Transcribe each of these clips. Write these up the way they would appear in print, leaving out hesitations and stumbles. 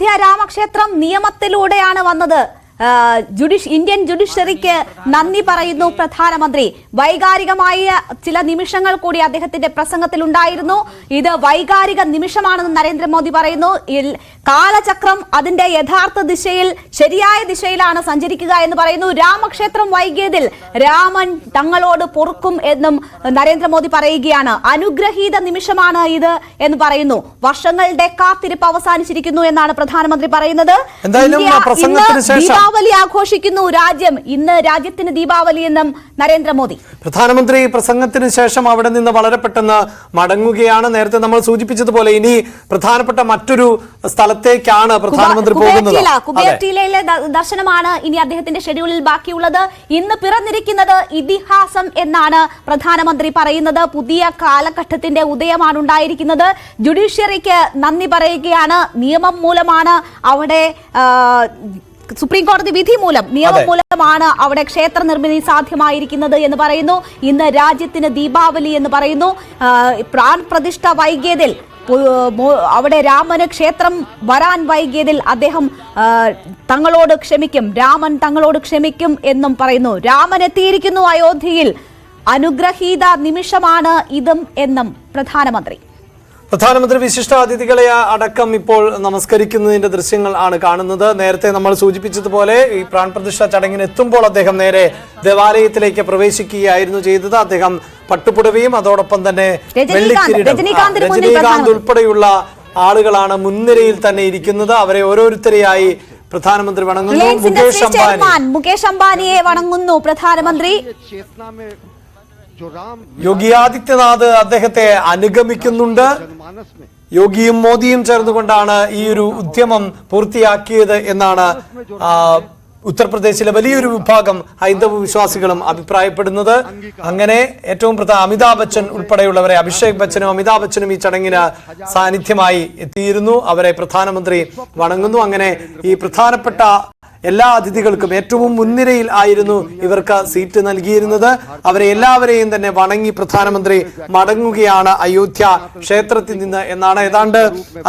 അയോധ്യ രാമക്ഷേത്രം നിയമത്തിലൂടെയാണ് വന്നത്. ഇന്ത്യൻ ജുഡീഷ്യറിക്ക് നന്ദി പറയുന്നു പ്രധാനമന്ത്രി. വൈകാരികമായ ചില നിമിഷങ്ങൾ കൂടി അദ്ദേഹത്തിന്റെ പ്രസംഗത്തിൽ ഉണ്ടായിരുന്നു. ഇത് വൈകാരിക നിമിഷമാണെന്ന് നരേന്ദ്രമോദി പറയുന്നു. കാലചക്രം അതിന്റെ യഥാർത്ഥ ദിശയിൽ ശരിയായ ദിശയിലാണ് സഞ്ചരിക്കുക എന്ന് പറയുന്നു. രാമക്ഷേത്രം വൈകിയതിൽ രാമൻ തങ്ങളോട് പൊറുക്കും എന്നും നരേന്ദ്രമോദി പറയുകയാണ്. അനുഗ്രഹീത നിമിഷമാണ് ഇത് എന്ന് പറയുന്നു. വർഷങ്ങളുടെ കാത്തിരിപ്പ് അവസാനിച്ചിരിക്കുന്നു എന്നാണ് പ്രധാനമന്ത്രി പറയുന്നത്. ദീപാവലി ആഘോഷിക്കുന്നു രാജ്യം. ഇന്ന് രാജ്യത്തിന് ദീപാവലി എന്നും നരേന്ദ്രമോദി. പ്രധാനമന്ത്രി പ്രസംഗത്തിന് ശേഷം അവിടെ നിന്ന് വളരെ പെട്ടെന്ന് മടങ്ങുകയാണ്. നേരത്തെ നമ്മൾ സൂചിപ്പിച്ചതുപോലെ ഇനി പ്രധാനപ്പെട്ട മറ്റൊരു സ്ഥലത്തേക്കാണ് പ്രധാനമന്ത്രി പോകുന്നത്. കുബേർട്ടിയിലെ ദർശനമാണ് ഇനി അദ്ദേഹത്തിന്റെ ഷെഡ്യൂളിൽ ബാക്കിയുള്ളത്. ഇന്ന് പിറന്നിരിക്കുന്നത് ഇതിഹാസം എന്നാണ് പ്രധാനമന്ത്രി പറയുന്നത്. പുതിയ കാലഘട്ടത്തിന്റെ ഉദയമാണ് ഉണ്ടായിരിക്കുന്നത്. ജുഡീഷ്യറിക്ക് നന്ദി പറയുകയാണ്. നിയമം മൂലമാണ് അവിടെ സുപ്രീം കോടതി വിധി മൂലം നിയമം മൂലമാണ് അവിടെ ക്ഷേത്ര നിർമ്മിതി സാധ്യമായിരിക്കുന്നത് എന്ന് പറയുന്നു. ഇന്ന് രാജ്യത്തിന് ദീപാവലി എന്ന് പറയുന്നു. പ്രാൺ പ്രതിഷ്ഠ വൈകിയതിൽ അവിടെ രാമന് ക്ഷേത്രം വരാൻ വൈകിയതിൽ അദ്ദേഹം തങ്ങളോട് ക്ഷമിക്കും, രാമൻ തങ്ങളോട് ക്ഷമിക്കും എന്നും പറയുന്നു. രാമൻ എത്തിയിരിക്കുന്നു അയോധ്യയിൽ. അനുഗ്രഹീത നിമിഷമാണ് ഇതും എന്നും പ്രധാനമന്ത്രി. പ്രധാനമന്ത്രി വിശിഷ്ട അതിഥികളെ അടക്കം ഇപ്പോൾ നമസ്കരിക്കുന്നതിന്റെ ദൃശ്യങ്ങൾ ആണ് കാണുന്നത്. നേരത്തെ നമ്മൾ സൂചിപ്പിച്ചതുപോലെ ഈ പ്രാൺപ്രതിഷ്ഠ ചടങ്ങിന് എത്തുമ്പോൾ അദ്ദേഹം നേരെ ദേവാലയത്തിലേക്ക് പ്രവേശിക്കുകയായിരുന്നു ചെയ്തത്. അദ്ദേഹം പട്ടുപുടവയും അതോടൊപ്പം തന്നെ രജനീകാന്ത് ഉൾപ്പെടെയുള്ള ആളുകളാണ് മുൻനിരയിൽ തന്നെ ഇരിക്കുന്നത്. അവരെ ഓരോരുത്തരെയായി പ്രധാനമന്ത്രി വണങ്ങുന്നു. മുകേഷ് അംബാനിയെ വണങ്ങുന്നു പ്രധാനമന്ത്രി. യോഗി ആദിത്യനാഥ് അദ്ദേഹത്തെ അനുഗമിക്കുന്നുണ്ട്. യോഗിയും മോദിയും ചേർന്നുകൊണ്ടാണ് ഈ ഒരു ഉദ്യമം പൂർത്തിയാക്കിയത് എന്നാണ് ഉത്തർപ്രദേശിലെ വലിയൊരു വിഭാഗം ഹൈന്ദവ വിശ്വാസികളും അഭിപ്രായപ്പെടുന്നത്. അങ്ങനെ ഏറ്റവും പ്രധാന അമിതാഭ് ബച്ചൻ ഉൾപ്പെടെയുള്ളവരെ, അഭിഷേക് ബച്ചനും അമിതാഭ് ബച്ചനും ഈ ചടങ്ങിന് സാന്നിധ്യമായി എത്തിയിരുന്നു. അവരെ പ്രധാനമന്ത്രി വണങ്ങുന്നു. അങ്ങനെ ഈ പ്രധാനപ്പെട്ട എല്ലാ അതിഥികൾക്കും ഏറ്റവും മുൻനിരയിൽ ആയിരുന്നു ഇവർക്ക് സീറ്റ് നൽകിയിരുന്നത്. അവരെ എല്ലാവരെയും തന്നെ വണങ്ങി പ്രധാനമന്ത്രി മടങ്ങുകയാണ് അയോധ്യ ക്ഷേത്രത്തിൽ നിന്ന് എന്നാണ്. ഏതാണ്ട്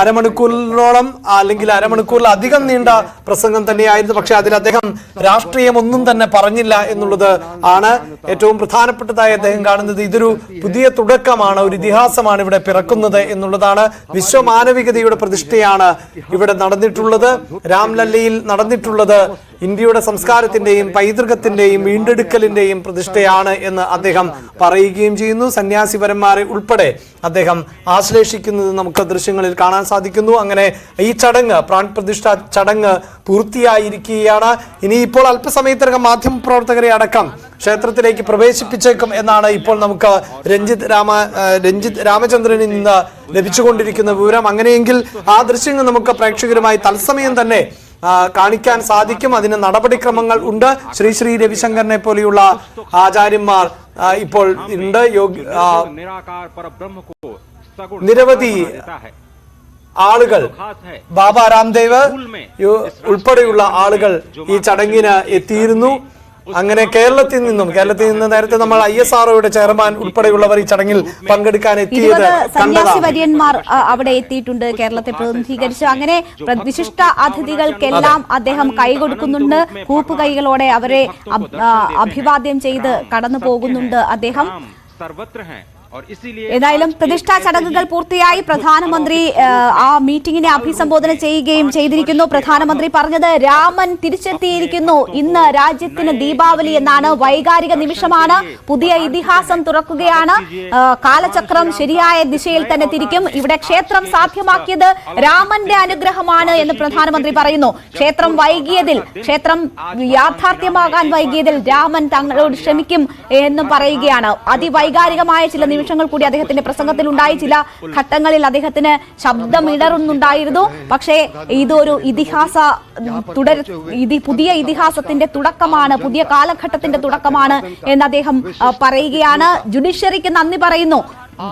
അരമണിക്കൂറിനോളം അല്ലെങ്കിൽ അരമണിക്കൂറിലധികം നീണ്ട പ്രസംഗം തന്നെയായിരുന്നു. പക്ഷെ അതിൽ അദ്ദേഹം രാഷ്ട്രീയം ഒന്നും തന്നെ പറഞ്ഞില്ല എന്നുള്ളത് ആണ് ഏറ്റവും പ്രധാനപ്പെട്ടതായി അദ്ദേഹം കാണുന്നത്. ഇതൊരു പുതിയ തുടക്കമാണ്, ഒരു ഇതിഹാസമാണ് ഇവിടെ പിറക്കുന്നത് എന്നുള്ളതാണ്. വിശ്വമാനവികതയുടെ പ്രതിഷ്ഠയാണ് ഇവിടെ നടന്നിട്ടുള്ളത്. രാംലല്ലയിൽ നടന്നിട്ടുള്ളത് ഇന്ത്യയുടെ സംസ്കാരത്തിന്റെയും പൈതൃകത്തിന്റെയും വീണ്ടെടുക്കലിന്റെയും പ്രതിഷ്ഠയാണ് എന്ന് അദ്ദേഹം പറയുകയും ചെയ്യുന്നു. സന്യാസിപരന്മാരെ ഉൾപ്പെടെ അദ്ദേഹം ആശ്ലേഷിക്കുന്നത് നമുക്ക് ദൃശ്യങ്ങളിൽ കാണാൻ സാധിക്കുന്നു. അങ്ങനെ ഈ ചടങ്ങ്, പ്രാൺപ്രതിഷ്ഠ ചടങ്ങ് പൂർത്തിയായിരിക്കുകയാണ്. ഇനിയിപ്പോൾ അല്പസമയത്തിനകം മാധ്യമപ്രവർത്തകരെ അടക്കം ക്ഷേത്രത്തിലേക്ക് പ്രവേശിപ്പിച്ചേക്കും എന്നാണ് ഇപ്പോൾ നമുക്ക് രഞ്ജിത്ത് രാമചന്ദ്രനിൽ നിന്ന് ലഭിച്ചുകൊണ്ടിരിക്കുന്ന വിവരം. അങ്ങനെയെങ്കിൽ ആ ദൃശ്യങ്ങൾ നമുക്ക് പ്രേക്ഷകരുമായി തത്സമയം തന്നെ കാണിക്കാൻ സാധിക്കും. അതിന് നടപടിക്രമങ്ങൾ ഉണ്ട്. ശ്രീ രവിശങ്കറിനെ പോലെയുള്ള ആചാര്യന്മാർ ഇപ്പോൾ ഉണ്ട്. നിരവധി ആളുകൾ, ബാബ രാംദേവ് ഉൾപ്പെടെയുള്ള ആളുകൾ ഈ ചടങ്ങിന് എത്തിയിരുന്നു. അങ്ങനെ കേരളത്തിൽ നിന്ന് നേരത്തെ നമ്മൾ ISROയുടെ ചെയർമാൻ ഉൾപ്പെടെയുള്ളവർ ഈ ചടങ്ങിൽ പങ്കെടുക്കാൻ എത്തിയത് സന്യാസിവര്യന്മാർ അവിടെ എത്തിയിട്ടുണ്ട്, കേരളത്തെ പ്രതിനിധീകരിച്ച്. അങ്ങനെ വിശിഷ്ട അതിഥികൾക്കെല്ലാം അദ്ദേഹം കൈകൊടുക്കുന്നുണ്ട്. കൂപ്പുകൈകളോടെ അവരെ അഭിവാദ്യം ചെയ്ത് കടന്നു പോകുന്നുണ്ട് അദ്ദേഹം. ഏതായാലും പ്രതിഷ്ഠാ ചടങ്ങുകൾ പൂർത്തിയായി. പ്രധാനമന്ത്രി ആ മീറ്റിംഗിനെ അഭിസംബോധന ചെയ്യുകയും ചെയ്തിരിക്കുന്നു. പ്രധാനമന്ത്രി പറഞ്ഞത് രാമൻ തിരിച്ചെത്തിയിരിക്കുന്നു, ഇന്ന് രാജ്യത്തിന് ദീപാവലി എന്നാണ്. വൈകാരിക നിമിഷമാണ്, പുതിയ ഇതിഹാസം തുറക്കുകയാണ്. കാലചക്രം ശരിയായ ദിശയിൽ തന്നെ തിരിക്കും. ഇവിടെ ക്ഷേത്രം സാധ്യമാക്കിയത് രാമന്റെ അനുഗ്രഹമാണ് എന്ന് പ്രധാനമന്ത്രി പറയുന്നു. ക്ഷേത്രം വൈകിയതിൽ, ക്ഷേത്രം യാഥാർത്ഥ്യമാകാൻ വൈകിയതിൽ രാമൻ തങ്ങളോട് ക്ഷമിക്കും എന്നും പറയുകയാണ്. അതിവൈകാരികമായ ചില നിമിഷങ്ങൾ കൂടി അദ്ദേഹത്തിന്റെ പ്രസംഗത്തിൽ ഉണ്ടായി. ചില ഘട്ടങ്ങളിൽ അദ്ദേഹത്തിന് ശബ്ദമിടറുന്നുണ്ടായിരുന്നു. പക്ഷേ ഇതൊരു പുതിയ ഇതിഹാസത്തിന്റെ തുടക്കമാണ്, പുതിയ കാലഘട്ടത്തിന്റെ തുടക്കമാണ് എന്ന് അദ്ദേഹം പറയുകയാണ്. ജുഡീഷ്യറിക്ക് നന്ദി പറയുന്നു.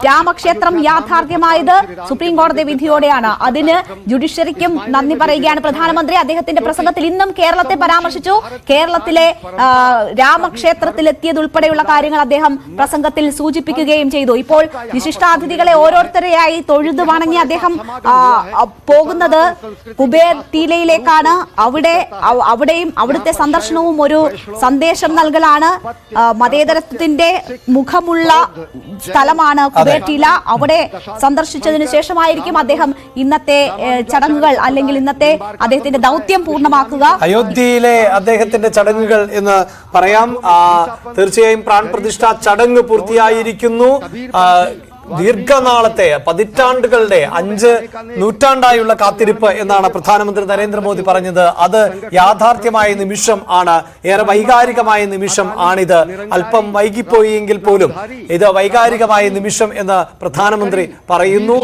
രാമക്ഷേത്രം യാഥാർത്ഥ്യമായത് സുപ്രീം കോടതി വിധിയോടെയാണ്. അതിന് ജുഡീഷ്യറിക്കും നന്ദി പറയുകയാണ് പ്രധാനമന്ത്രി. അദ്ദേഹത്തിന്റെ പ്രസംഗത്തിൽ ഇന്നും കേരളത്തെ പരാമർശിച്ചു. കേരളത്തിലെ രാമക്ഷേത്രത്തിലെത്തിയതുൾപ്പെടെയുള്ള കാര്യങ്ങൾ അദ്ദേഹം പ്രസംഗത്തിൽ സൂചിപ്പിക്കുകയും ചെയ്തു. ഇപ്പോൾ വിശിഷ്ടാതിഥികളെ ഓരോരുത്തരെയായി തൊഴുതു വണങ്ങി അദ്ദേഹം പോകുന്നത് കുബേർ ടീലയിലേക്കാണ്. അവിടെയും അവിടുത്തെ സന്ദർശനവും ഒരു സന്ദേശം നൽകലാണ്. മതേതരത്വത്തിന്റെ മുഖമുള്ള സ്ഥലമാണ് കുബേർ ടീല. അവിടെ സന്ദർശിച്ചതിനു ശേഷമായിരിക്കും അദ്ദേഹം ഇന്നത്തെ ചടങ്ങുകൾ അല്ലെങ്കിൽ ഇന്നത്തെ അദ്ദേഹത്തിന്റെ ദൗത്യം പൂർണ്ണമാക്കുക. അയോധ്യയിലെ അദ്ദേഹത്തിന്റെ ചടങ്ങുകൾ എന്ന് പറയാം. തീർച്ചയായും പ്രാൺപ്രതിഷ്ഠ ചടങ്ങ് പൂർത്തിയായിരിക്കുന്നു. ദീർഘനാളത്തെ പതിറ്റാണ്ടുകളുടെ 5 നൂറ്റാണ്ടായുള്ള കാത്തിരിപ്പ് എന്നാണ് പ്രധാനമന്ത്രി നരേന്ദ്രമോദി പറഞ്ഞത്. അത് യാഥാർത്ഥ്യമായ നിമിഷം ആണ്. ഏറെ വൈകാരികമായ നിമിഷം ആണിത്. അല്പം വൈകിപ്പോയി എങ്കിൽ പോലും ഇത് വൈകാരികമായ നിമിഷം എന്ന് പ്രധാനമന്ത്രി പറയുന്നു.